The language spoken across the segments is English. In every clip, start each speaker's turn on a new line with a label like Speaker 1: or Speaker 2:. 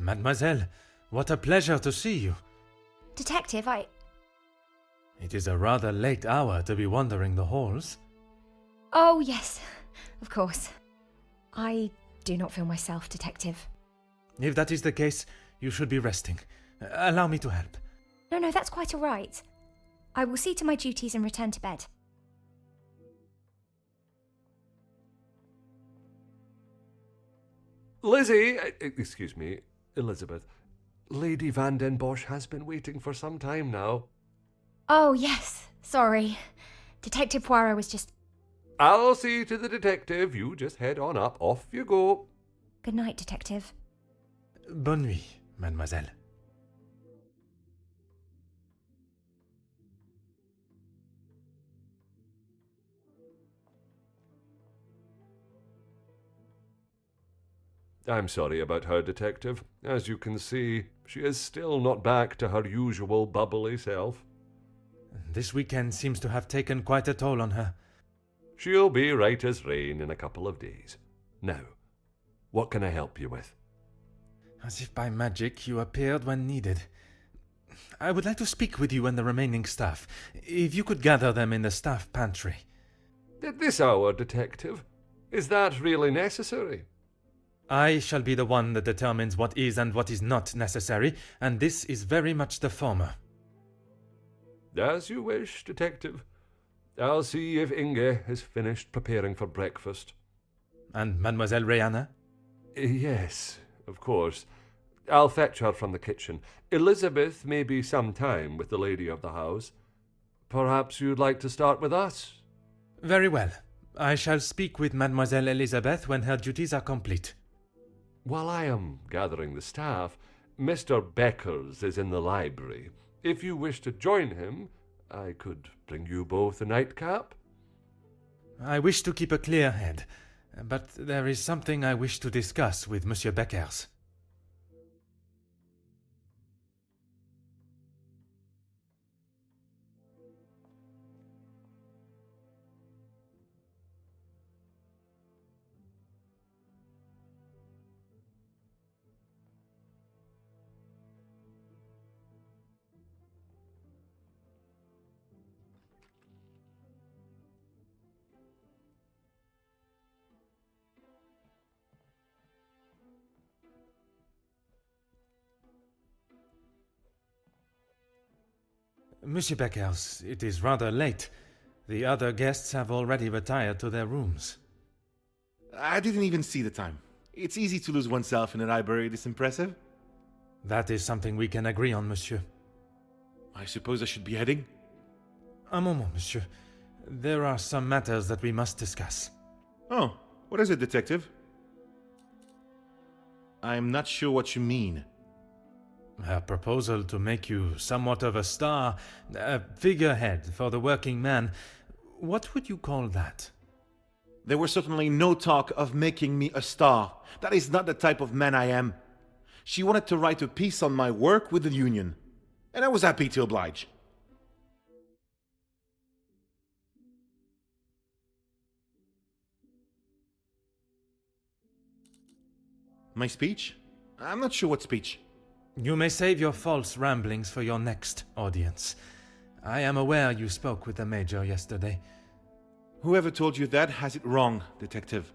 Speaker 1: Mademoiselle, what a pleasure to see you.
Speaker 2: Detective,
Speaker 1: It is a rather late hour to be wandering the halls.
Speaker 2: Oh, yes, of course. I do not feel myself, Detective.
Speaker 1: If that is the case, you should be resting. Allow me to help.
Speaker 2: No, that's quite all right. I will see to my duties and return to bed.
Speaker 3: Lizzie, excuse me, Elizabeth. Lady Van den Bosch has been waiting for some time now.
Speaker 2: Oh, yes, sorry. Detective Poirot was just...
Speaker 3: I'll see to the detective. You just head on up. Off you go.
Speaker 2: Good night, Detective.
Speaker 1: Bonne nuit, mademoiselle.
Speaker 3: I'm sorry about her, Detective. As you can see, she is still not back to her usual bubbly self.
Speaker 1: This weekend seems to have taken quite a toll on her.
Speaker 3: She'll be right as rain in a couple of days. Now, what can I help you with?
Speaker 1: As if by magic you appeared when needed. I would like to speak with you and the remaining staff. If you could gather them in the staff pantry.
Speaker 3: At this hour, Detective? Is that really necessary?
Speaker 1: I shall be the one that determines what is and what is not necessary, and this is very much the former.
Speaker 3: As you wish, Detective. I'll see if Inge has finished preparing for breakfast.
Speaker 1: And Mademoiselle Rihanna?
Speaker 3: Yes, of course. I'll fetch her from the kitchen. Elizabeth may be some time with the lady of the house. Perhaps you'd like to start with us?
Speaker 1: Very well. I shall speak with Mademoiselle Elizabeth when her duties are complete.
Speaker 3: While I am gathering the staff, Mr. Beckers is in the library. If you wish to join him, I could bring you both a nightcap.
Speaker 1: I wish to keep a clear head, but there is something I wish to discuss with Monsieur Beckers. Monsieur Beckers, it is rather late. The other guests have already retired to their rooms.
Speaker 4: I didn't even see the time. It's easy to lose oneself in a library this impressive.
Speaker 1: That is something we can agree on, monsieur.
Speaker 4: I suppose I should be heading?
Speaker 1: Un moment, monsieur. There are some matters that we must discuss.
Speaker 4: Oh, what is it, Detective? I'm not sure what you mean.
Speaker 1: Her proposal to make you somewhat of a star, a figurehead for the working man. What would you call that?
Speaker 4: There was certainly no talk of making me a star. That is not the type of man I am. She wanted to write a piece on my work with the union, and I was happy to oblige. My speech? I'm not sure what speech.
Speaker 1: You may save your false ramblings for your next audience. I am aware you spoke with the Major yesterday.
Speaker 4: Whoever told you that has it wrong, Detective.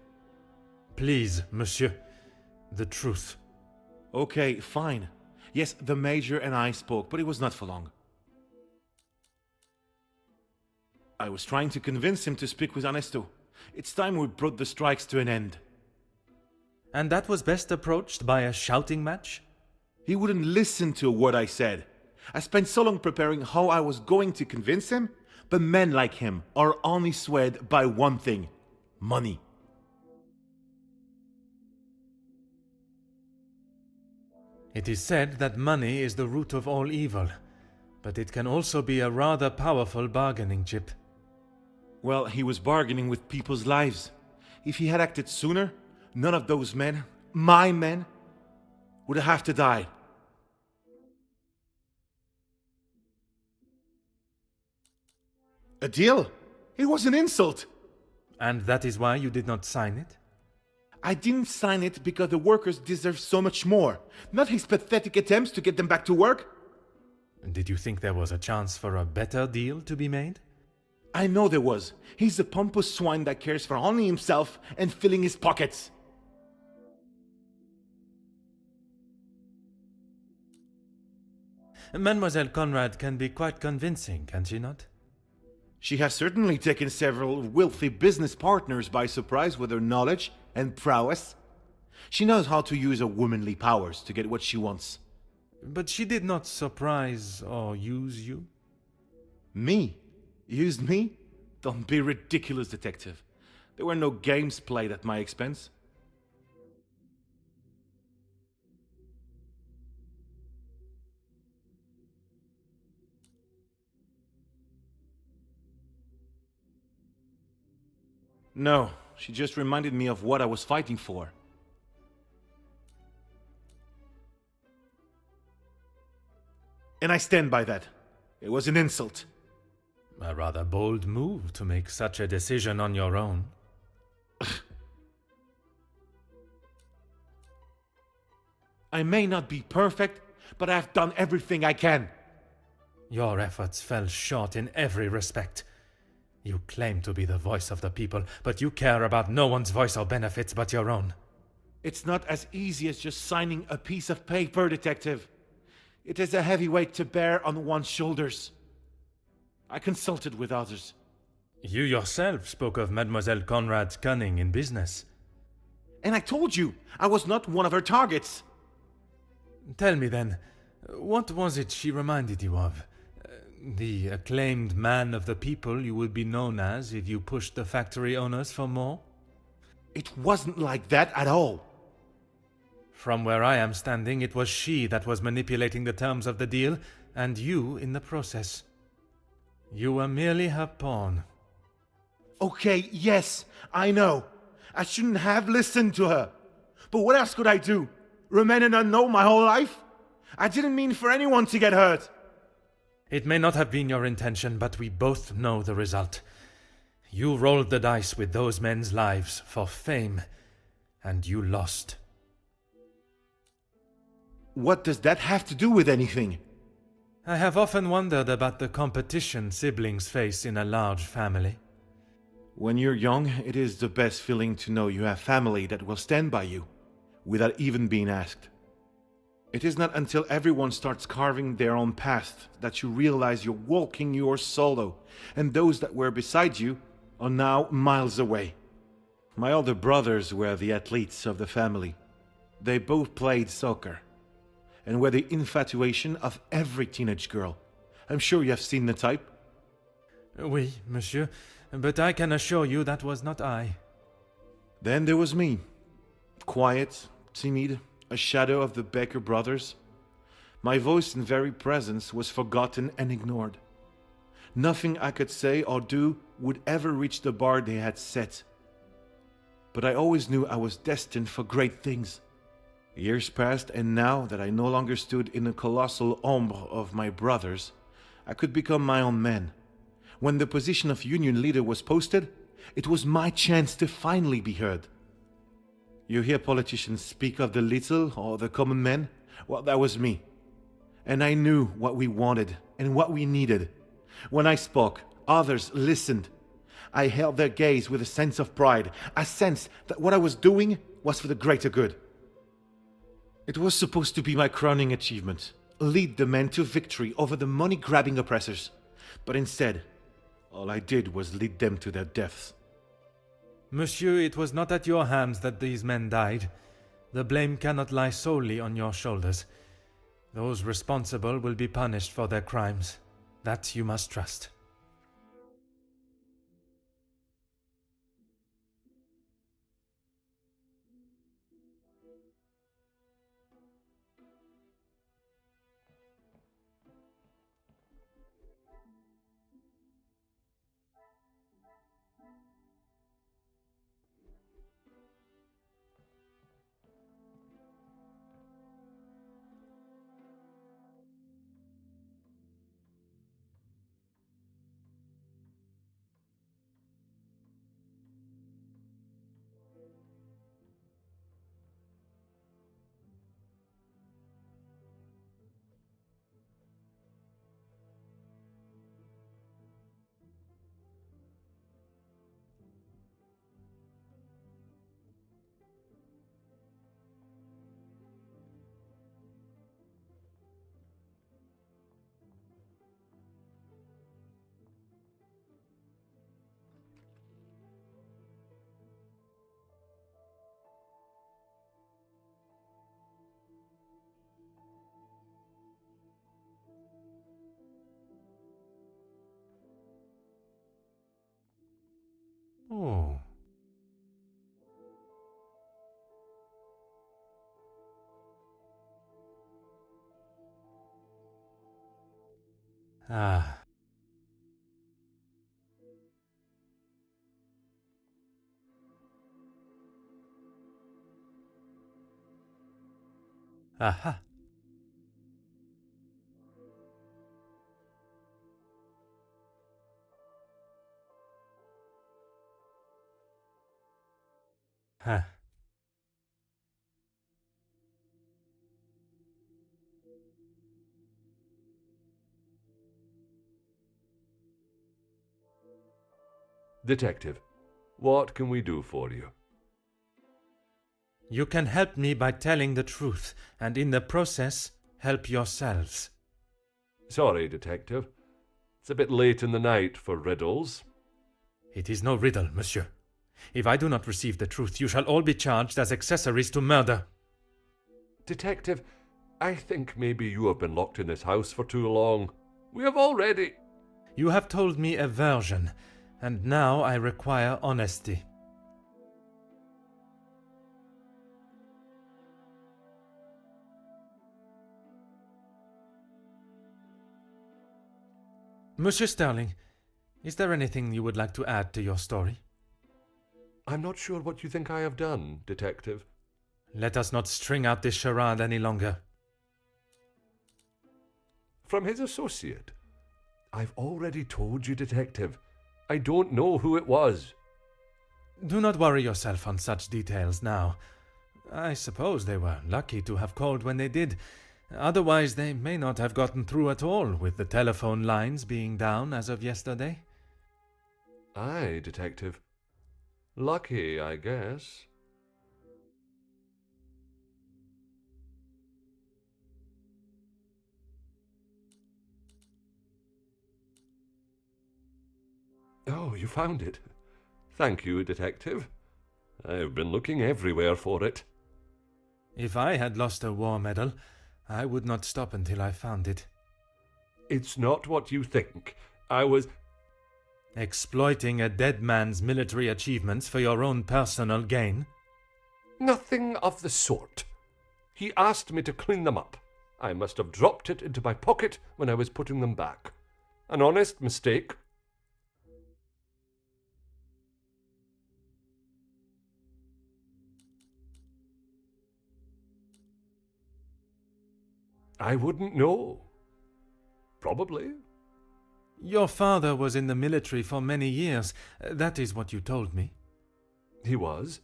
Speaker 1: Please, monsieur. The truth.
Speaker 4: Okay, fine. Yes, the Major and I spoke, but it was not for long. I was trying to convince him to speak with Ernesto. It's time we brought the strikes to an end.
Speaker 1: And that was best approached by a shouting match?
Speaker 4: He wouldn't listen to what I said. I spent so long preparing how I was going to convince him, but men like him are only swayed by one thing: money.
Speaker 1: It is said that money is the root of all evil, but it can also be a rather powerful bargaining chip.
Speaker 4: Well, he was bargaining with people's lives. If he had acted sooner, none of those men, my men, would have to die. A deal? It was an insult.
Speaker 1: And that is why you did not sign it?
Speaker 4: I didn't sign it because the workers deserve so much more, not his pathetic attempts to get them back to work.
Speaker 1: Did you think there was a chance for a better deal to be made?
Speaker 4: I know there was. He's a pompous swine that cares for only himself and filling his pockets.
Speaker 1: Mademoiselle Conrad can be quite convincing, can she not?
Speaker 4: She has certainly taken several wealthy business partners by surprise with her knowledge and prowess. She knows how to use her womanly powers to get what she wants.
Speaker 1: But she did not surprise or use you?
Speaker 4: Me? Used me? Don't be ridiculous, detective. There were no games played at my expense. No, she just reminded me of what I was fighting for. And I stand by that. It was an insult.
Speaker 1: A rather bold move to make such a decision on your own.
Speaker 4: I may not be perfect, but I've done everything I can.
Speaker 1: Your efforts fell short in every respect. You claim to be the voice of the people, but you care about no one's voice or benefits but your own.
Speaker 4: It's not as easy as just signing a piece of paper, detective. It is a heavy weight to bear on one's shoulders. I consulted with others.
Speaker 1: You yourself spoke of Mademoiselle Conrad's cunning in business.
Speaker 4: And I told you, I was not one of her targets.
Speaker 1: Tell me then, what was it she reminded you of? The acclaimed man of the people you would be known as if you pushed the factory owners for more?
Speaker 4: It wasn't like that at all.
Speaker 1: From where I am standing, it was she that was manipulating the terms of the deal, and you in the process. You were merely her pawn.
Speaker 4: Okay, yes, I know. I shouldn't have listened to her. But what else could I do? Remain an unknown my whole life? I didn't mean for anyone to get hurt.
Speaker 1: It may not have been your intention, but we both know the result. You rolled the dice with those men's lives for fame, and you lost.
Speaker 4: What does that have to do with anything?
Speaker 1: I have often wondered about the competition siblings face in a large family.
Speaker 4: When you're young, it is the best feeling to know you have family that will stand by you, without even being asked. It is not until everyone starts carving their own path that you realize you're walking yours solo, and those that were beside you are now miles away. My older brothers were the athletes of the family. They both played soccer, and were the infatuation of every teenage girl. I'm sure you have seen the type.
Speaker 1: Oui, monsieur, but I can assure you that was not I.
Speaker 4: Then there was me. Quiet, timid, a shadow of the Baker brothers. My voice and very presence was forgotten and ignored. Nothing I could say or do would ever reach the bar they had set. But I always knew I was destined for great things. Years passed, and now that I no longer stood in the colossal ombre of my brothers, I could become my own man. When the position of union leader was posted, it was my chance to finally be heard. You hear politicians speak of the little or the common man? Well, that was me. And I knew what we wanted and what we needed. When I spoke, others listened. I held their gaze with a sense of pride, a sense that what I was doing was for the greater good. It was supposed to be my crowning achievement, lead the men to victory over the money-grabbing oppressors. But instead, all I did was lead them to their deaths.
Speaker 1: Monsieur, it was not at your hands that these men died. The blame cannot lie solely on your shoulders. Those responsible will be punished for their crimes. That you must trust. Oh. Ah. Aha. Huh.
Speaker 3: Detective, what can we do for you?
Speaker 1: You can help me by telling the truth, and in the process, help yourselves.
Speaker 3: Sorry, Detective. It's a bit late in the night for riddles.
Speaker 1: It is no riddle, monsieur. If I do not receive the truth, you shall all be charged as accessories to murder.
Speaker 3: Detective, I think maybe you have been locked in this house for too long. We have already...
Speaker 1: You have told me a version, and now I require honesty. Monsieur Sterling, is there anything you would like to add to your story?
Speaker 3: I'm not sure what you think I have done, Detective.
Speaker 1: Let us not string out this charade any longer.
Speaker 3: From his associate. I've already told you, Detective. I don't know who it was.
Speaker 1: Do not worry yourself on such details now. I suppose they were lucky to have called when they did. Otherwise, they may not have gotten through at all, with the telephone lines being down as of yesterday.
Speaker 3: Aye, Detective. Lucky, I guess. Oh, you found it. Thank you, Detective. I've been looking everywhere for it.
Speaker 1: If I had lost a war medal, I would not stop until I found it.
Speaker 3: It's not what you think. I was...
Speaker 1: Exploiting a dead man's military achievements for your own personal gain?
Speaker 3: Nothing of the sort. He asked me to clean them up. I must have dropped it into my pocket when I was putting them back. An honest mistake. I wouldn't know. Probably.
Speaker 1: Your father was in the military for many years. That is what you told me.
Speaker 3: He was.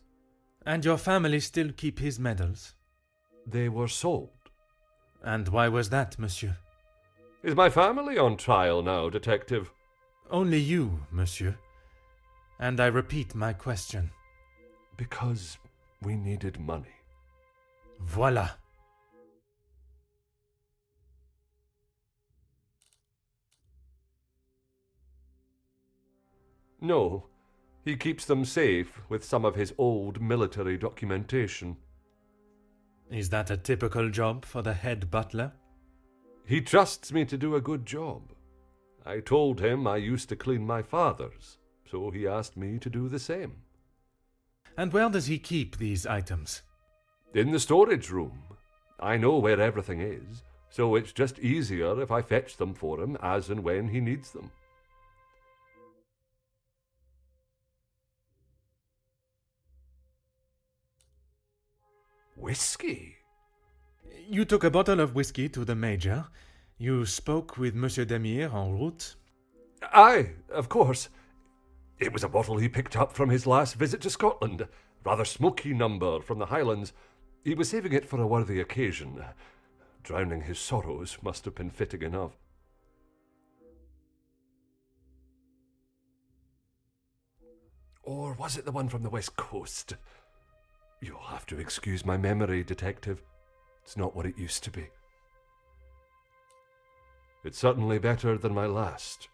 Speaker 1: And your family still keep his medals?
Speaker 3: They were sold.
Speaker 1: And why was that, monsieur?
Speaker 3: Is my family on trial now, Detective?
Speaker 1: Only you, monsieur. And I repeat my question.
Speaker 3: Because we needed money.
Speaker 1: Voila.
Speaker 3: No, he keeps them safe with some of his old military documentation.
Speaker 1: Is that a typical job for the head butler?
Speaker 3: He trusts me to do a good job. I told him I used to clean my father's, so he asked me to do the same.
Speaker 1: And where does he keep these items?
Speaker 3: In the storage room. I know where everything is, so it's just easier if I fetch them for him as and when he needs them. Whiskey?
Speaker 1: You took a bottle of whiskey to the Major. You spoke with Monsieur Demire en route.
Speaker 3: Aye, of course. It was a bottle he picked up from his last visit to Scotland. Rather smoky number from the Highlands. He was saving it for a worthy occasion. Drowning his sorrows must have been fitting enough. Or was it the one from the West Coast? You'll have to excuse my memory, Detective. It's not what it used to be. It's certainly better than my last.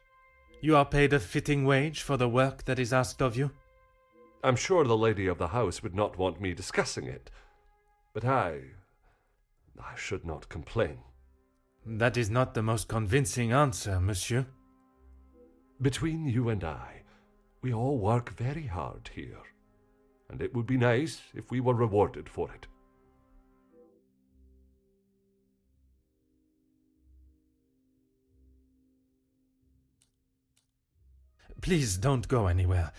Speaker 1: You are paid a fitting wage for the work that is asked of you?
Speaker 3: I'm sure the lady of the house would not want me discussing it, but I should not complain.
Speaker 1: That is not the most convincing answer, monsieur.
Speaker 3: Between you and I, We all work very hard here, and it would be nice if we were rewarded for it.
Speaker 1: Please don't go anywhere.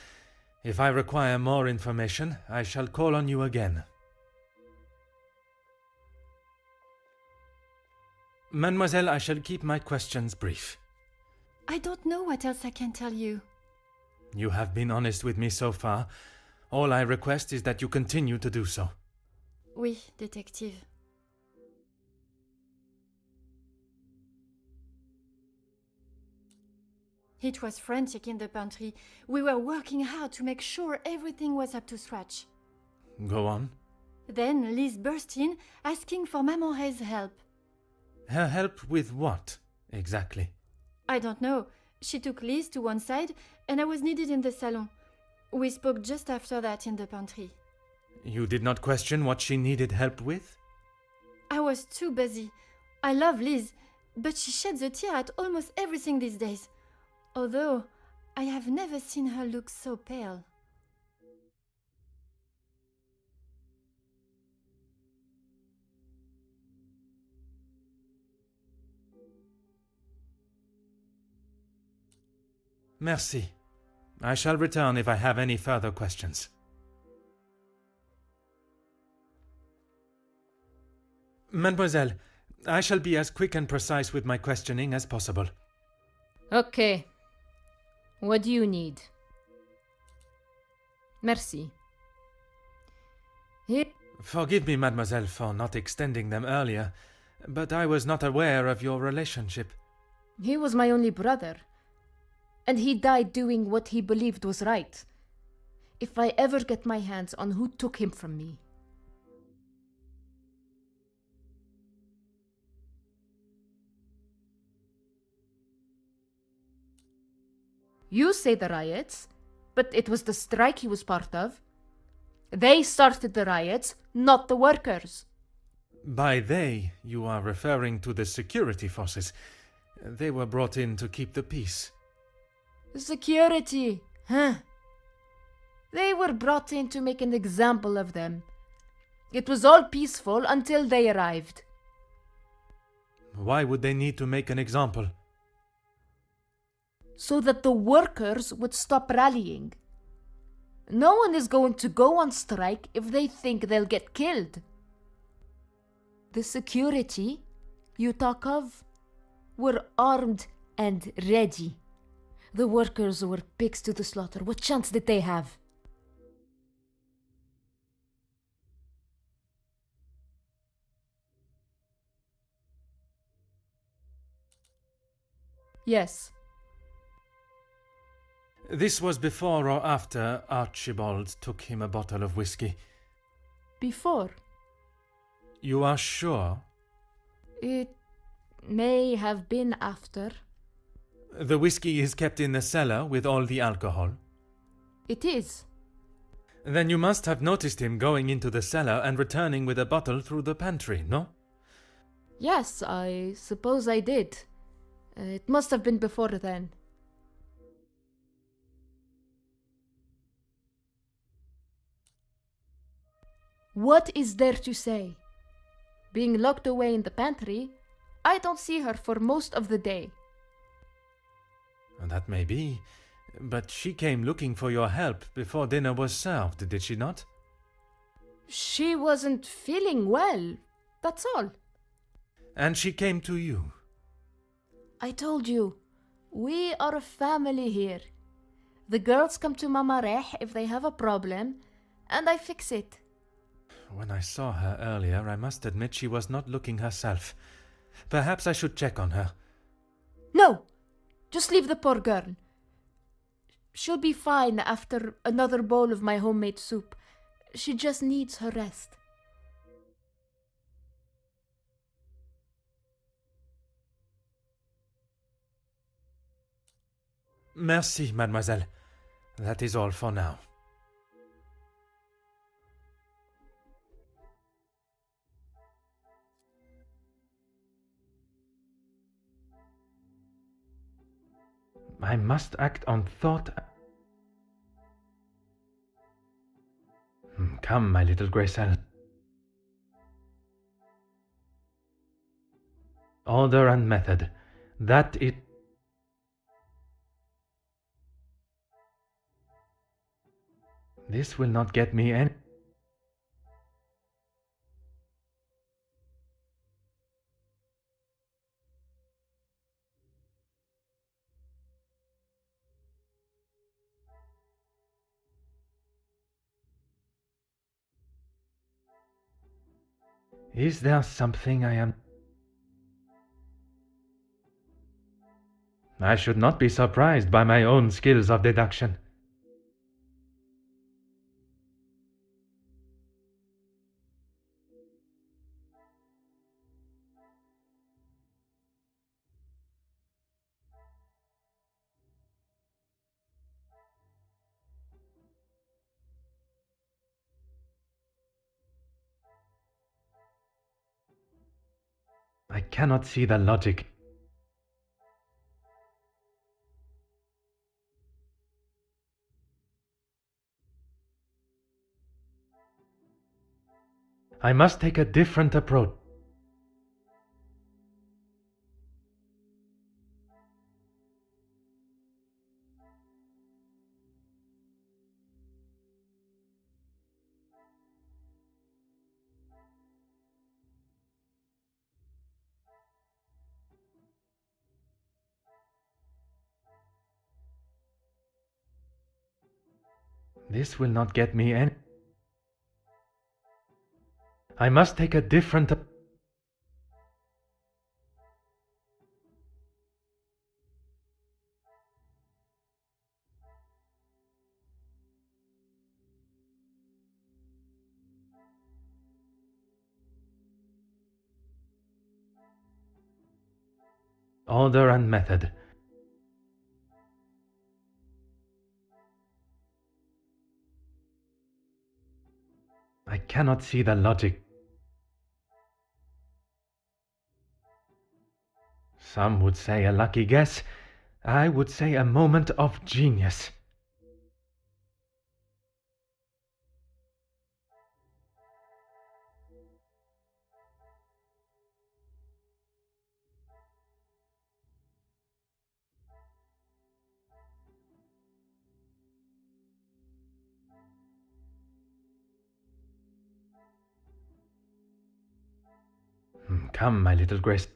Speaker 1: If I require more information, I shall call on you again. Mademoiselle, I shall keep my questions brief.
Speaker 5: I don't know what else I can tell you.
Speaker 1: You have been honest with me so far. All I request is that you continue to do so.
Speaker 5: Oui, détective. It was frantic in the pantry. We were working hard to make sure everything was up to scratch.
Speaker 1: Go on.
Speaker 5: Then Liz burst in, asking for Maman Ray's help.
Speaker 1: Her help with what, exactly?
Speaker 5: I don't know. She took Liz to one side, and I was needed in the salon. We spoke just after that in the pantry.
Speaker 1: You did not question what she needed help with?
Speaker 5: I was too busy. I love Liz, but she sheds a tear at almost everything these days. Although, I have never seen her look so pale.
Speaker 1: Merci. I shall return if I have any further questions. Mademoiselle, I shall be as quick and precise with my questioning as possible.
Speaker 6: Okay. What do you need? Merci. Here.
Speaker 1: Forgive me, mademoiselle, for not extending them earlier, but I was not aware of your relationship.
Speaker 6: He was my only brother, and he died doing what he believed was right. If I ever get my hands on who took him from me. You say the riots, but it was the strike he was part of. They started the riots, not the workers.
Speaker 1: By they, you are referring to the security forces. They were brought in to keep the peace.
Speaker 6: Security, huh? They were brought in to make an example of them. It was all peaceful until they arrived.
Speaker 1: Why would they need to make an example?
Speaker 6: So that the workers would stop rallying. No one is going to go on strike if they think they'll get killed. The security you talk of were armed and ready. The workers were pigs to the slaughter. What chance did they have? Yes.
Speaker 1: This was before or after Archibald took him a bottle of whiskey.
Speaker 6: Before.
Speaker 1: You are sure?
Speaker 6: It may have been after.
Speaker 1: The whiskey is kept in the cellar with all the alcohol?
Speaker 6: It is.
Speaker 1: Then you must have noticed him going into the cellar and returning with a bottle through the pantry, no?
Speaker 6: Yes, I suppose I did. It must have been before then. What is there to say? Being locked away in the pantry, I don't see her for most of the day.
Speaker 1: That may be, but she came looking for your help before dinner was served, did she not?
Speaker 6: She wasn't feeling well, that's all.
Speaker 1: And she came to you?
Speaker 6: I told you, we are a family here. The girls come to Mama Reh if they have a problem, and I fix it.
Speaker 1: When I saw her earlier, I must admit she was not looking herself. Perhaps I should check on her.
Speaker 6: No! Just leave the poor girl. She'll be fine after another bowl of my homemade soup. She just needs her rest.
Speaker 1: Merci, mademoiselle. That is all for now. I must act on thought Come, my little Gracel. Order and method. That it. This will not get me any. Is there something I am. I should not be surprised by my own skills of deduction. I cannot see the logic. I must take a different approach. This will not get me any. I must take a different. Order and method. I cannot see the logic. Some would say a lucky guess. I would say a moment of genius. Come, my little Grace.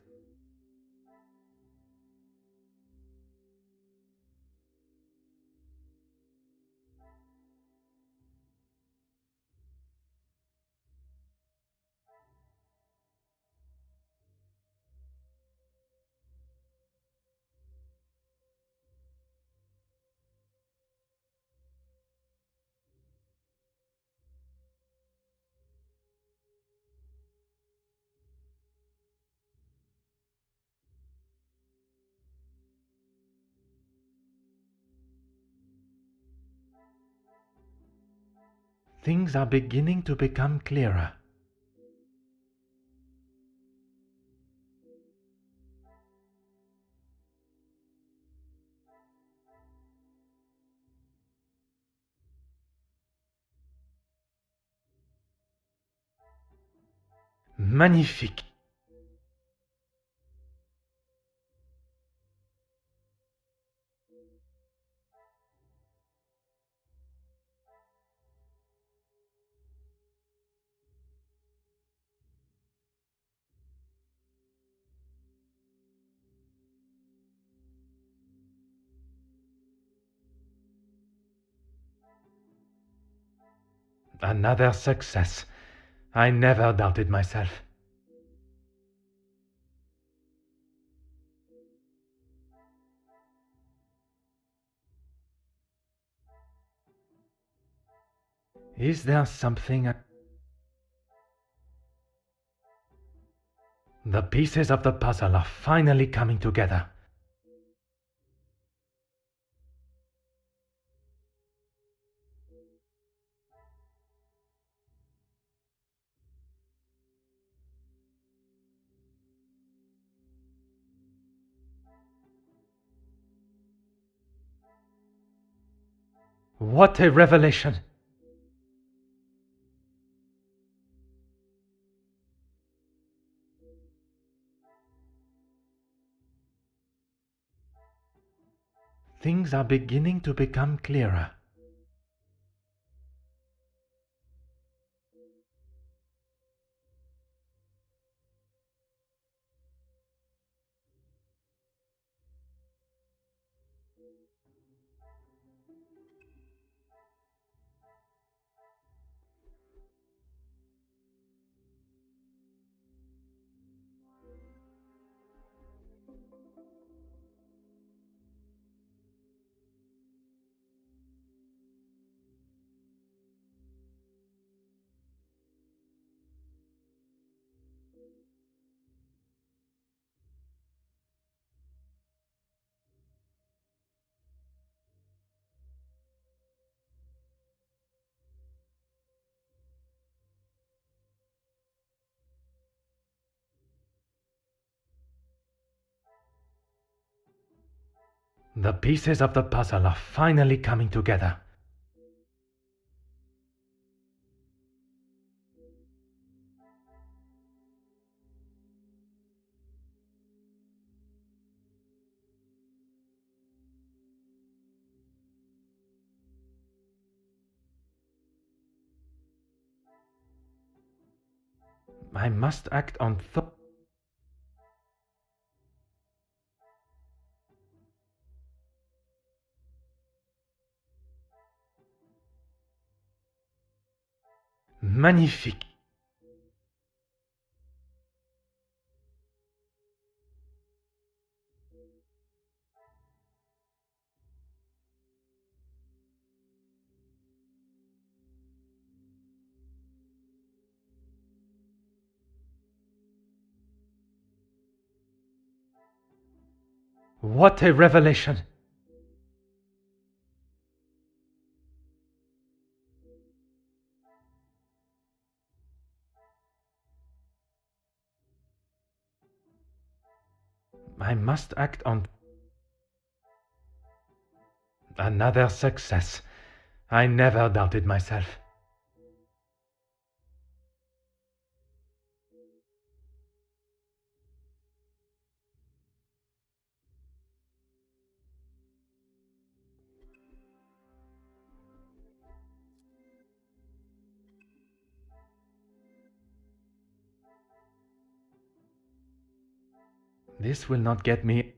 Speaker 1: Things are beginning to become clearer. Magnifique. Another success. I never doubted myself. Is there something The pieces of the puzzle are finally coming together. What a revelation! things are beginning to become clearer. The pieces of the puzzle are finally coming together. I must act on Magnifique. What a revelation! I must act on another success. I never doubted myself. This will not get me.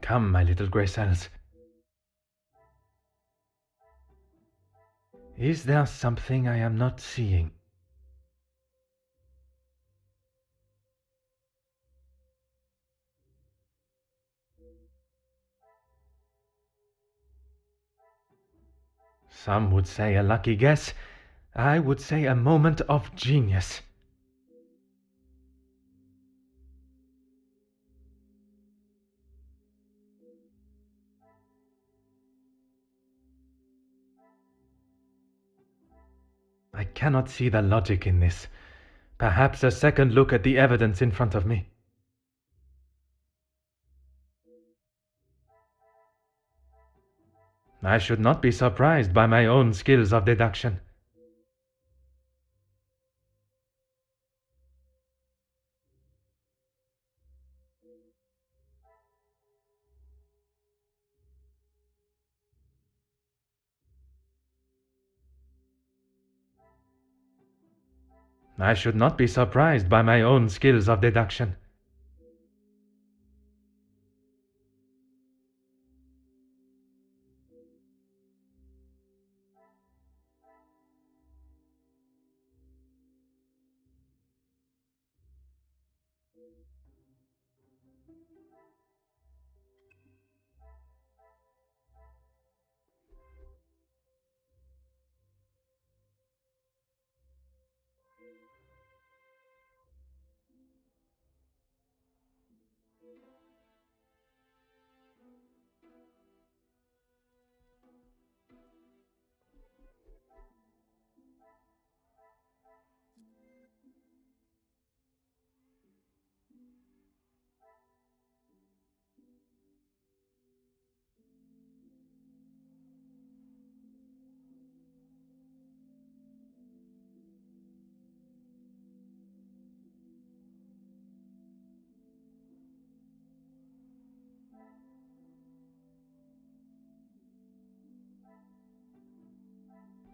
Speaker 1: Come, my little grey cells. Is there something I am not seeing? Some would say a lucky guess. I would say a moment of genius. I cannot see the logic in this. Perhaps a second look at the evidence in front of me. I should not be surprised by my own skills of deduction. I should not be surprised by my own skills of deduction.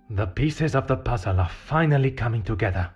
Speaker 1: The pieces of the puzzle are finally coming together.